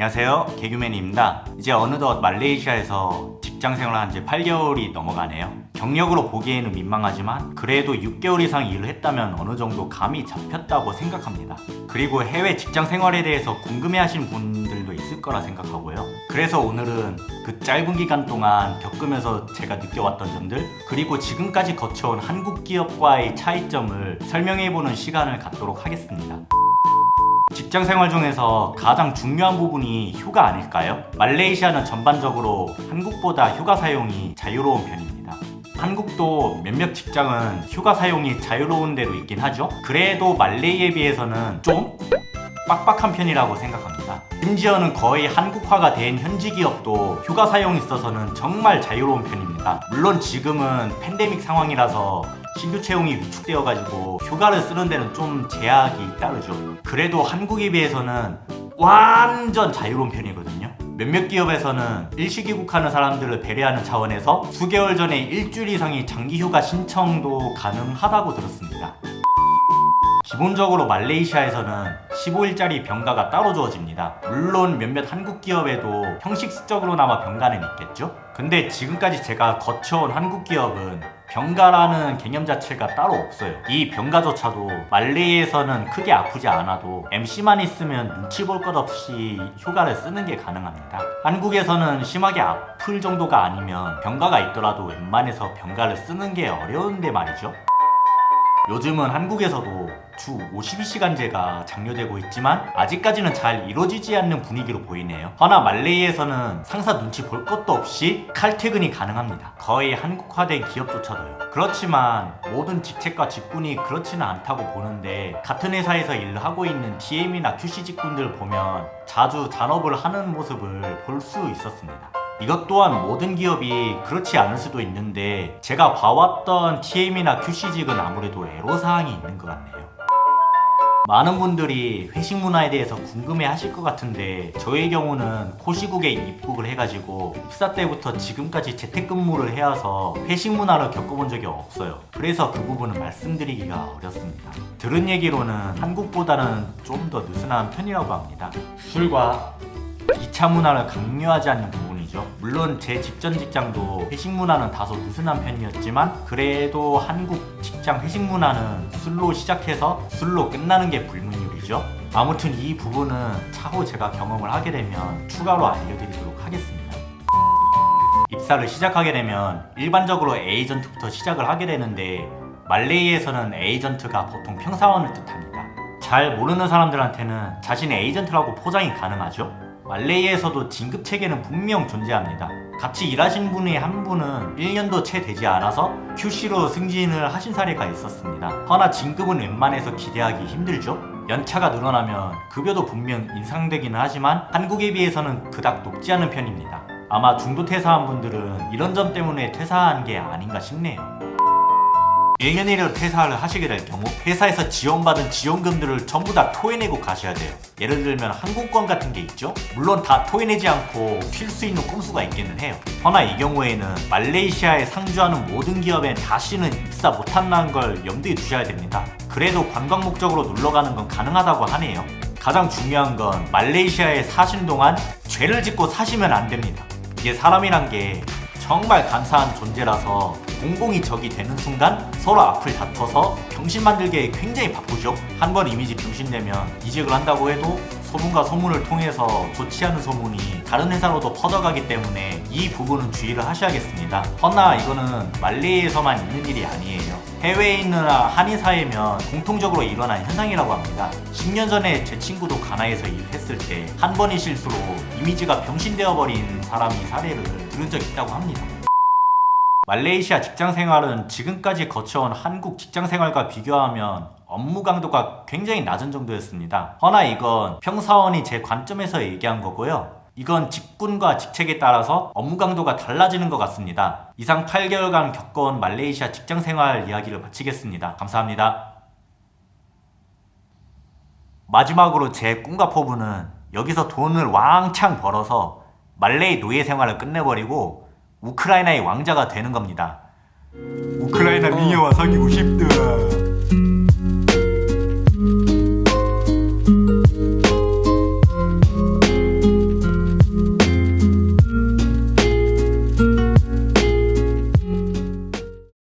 안녕하세요, 개그맨입니다. 이제 어느덧 말레이시아에서 직장생활을 한 지 8개월이 넘어가네요. 경력으로 보기에는 민망하지만 그래도 6개월 이상 일을 했다면 어느 정도 감이 잡혔다고 생각합니다. 그리고 해외 직장생활에 대해서 궁금해하시는 분들도 있을 거라 생각하고요. 그래서 오늘은 그 짧은 기간 동안 겪으면서 제가 느껴왔던 점들, 그리고 지금까지 거쳐온 한국 기업과의 차이점을 설명해보는 시간을 갖도록 하겠습니다. 직장 생활 중에서 가장 중요한 부분이 휴가 아닐까요? 말레이시아는 전반적으로 한국보다 휴가 사용이 자유로운 편입니다. 한국도 몇몇 직장은 휴가 사용이 자유로운 데로 있긴 하죠. 그래도 말레이에 비해서는 좀 빡빡한 편이라고 생각합니다. 심지어는 거의 한국화가 된 현지 기업도 휴가 사용에 있어서는 정말 자유로운 편입니다. 물론 지금은 팬데믹 상황이라서 신규 채용이 위축되어가지고 휴가를 쓰는 데는 좀 제약이 따르죠. 그래도 한국에 비해서는 완전 자유로운 편이거든요. 몇몇 기업에서는 일시귀국하는 사람들을 배려하는 차원에서 수개월 전에 일주일 이상의 장기 휴가 신청도 가능하다고 들었습니다. 기본적으로 말레이시아에서는 15일짜리 병가가 따로 주어집니다. 물론 몇몇 한국 기업에도 형식적으로나마 병가는 있겠죠? 근데 지금까지 제가 거쳐온 한국 기업은 병가라는 개념 자체가 따로 없어요. 이 병가조차도 말레이에서는 크게 아프지 않아도 MC만 있으면 눈치 볼 것 없이 휴가를 쓰는 게 가능합니다. 한국에서는 심하게 아플 정도가 아니면 병가가 있더라도 웬만해서 병가를 쓰는 게 어려운데 말이죠. 요즘은 한국에서도 주 52시간제가 장려되고 있지만 아직까지는 잘 이루어지지 않는 분위기로 보이네요. 허나 말레이에서는 상사 눈치 볼 것도 없이 칼퇴근이 가능합니다. 거의 한국화된 기업조차도요. 그렇지만 모든 직책과 직군이 그렇지는 않다고 보는데, 같은 회사에서 일을 하고 있는 TM이나 QC 직군들 보면 자주 잔업을 하는 모습을 볼 수 있었습니다. 이것 또한 모든 기업이 그렇지 않을 수도 있는데, 제가 봐왔던 TM이나 QC직은 아무래도 애로사항이 있는 것 같네요. 많은 분들이 회식 문화에 대해서 궁금해 하실 것 같은데, 저의 경우는 코시국에 입국을 해가지고 입사 때부터 지금까지 재택근무를 해와서 회식 문화를 겪어본 적이 없어요. 그래서 그 부분은 말씀드리기가 어렵습니다. 들은 얘기로는 한국보다는 좀 더 느슨한 편이라고 합니다. 술과 2차 문화를 강요하지 않는 부분이죠. 물론 제 직전 직장도 회식 문화는 다소 느슨한 편이었지만, 그래도 한국 직장 회식 문화는 술로 시작해서 술로 끝나는 게 불문율이죠. 아무튼 이 부분은 차후 제가 경험을 하게 되면 추가로 알려드리도록 하겠습니다. 입사를 시작하게 되면 일반적으로 에이전트부터 시작을 하게 되는데, 말레이에서는 에이전트가 보통 평사원을 뜻합니다. 잘 모르는 사람들한테는 자신의 에이전트라고 포장이 가능하죠. 말레이에서도 진급 체계는 분명 존재합니다. 같이 일하신 분이 한 분은 1년도 채 되지 않아서 QC로 승진을 하신 사례가 있었습니다. 허나 진급은 웬만해서 기대하기 힘들죠. 연차가 늘어나면 급여도 분명 인상되기는 하지만 한국에 비해서는 그닥 높지 않은 편입니다. 아마 중도 퇴사한 분들은 이런 점 때문에 퇴사한 게 아닌가 싶네요. 1년 이내로 퇴사를 하시게 될 경우 회사에서 지원받은 지원금들을 전부 다 토해내고 가셔야 돼요. 예를 들면 항공권 같은 게 있죠? 물론 다 토해내지 않고 튈 수 있는 꼼수가 있기는 해요. 허나 이 경우에는 말레이시아에 상주하는 모든 기업엔 다시는 입사 못한다는 걸 염두에 두셔야 됩니다. 그래도 관광 목적으로 놀러가는 건 가능하다고 하네요. 가장 중요한 건 말레이시아에 사신 동안 죄를 짓고 사시면 안 됩니다. 이게 사람이란 게 정말 간사한 존재라서 공공이 적이 되는 순간 서로 앞을 다퉈서 병신 만들기에 굉장히 바쁘죠. 한번 이미지 병신되면 이직을 한다고 해도 소문과 소문을 통해서 좋지 않은 소문이 다른 회사로도 퍼져가기 때문에 이 부분은 주의를 하셔야겠습니다. 허나 이거는 말레이에서만 있는 일이 아니에요. 해외에 있는 한인 사회면 공통적으로 일어난 현상이라고 합니다. 10년 전에 제 친구도 가나에서 일했을 때 한 번의 실수로 이미지가 병신되어버린 사람이 사례를 들은 적이 있다고 합니다. 말레이시아 직장생활은 지금까지 거쳐온 한국 직장생활과 비교하면 업무 강도가 굉장히 낮은 정도였습니다. 허나 이건 평사원이 제 관점에서 얘기한 거고요. 이건 직군과 직책에 따라서 업무 강도가 달라지는 것 같습니다. 이상 8개월간 겪어온 말레이시아 직장생활 이야기를 마치겠습니다. 감사합니다. 마지막으로 제 꿈과 포부는 여기서 돈을 왕창 벌어서 말레이 노예 생활을 끝내버리고 우크라이나의 왕자가 되는 겁니다. 우크라이나 미녀와 사귀고 싶다.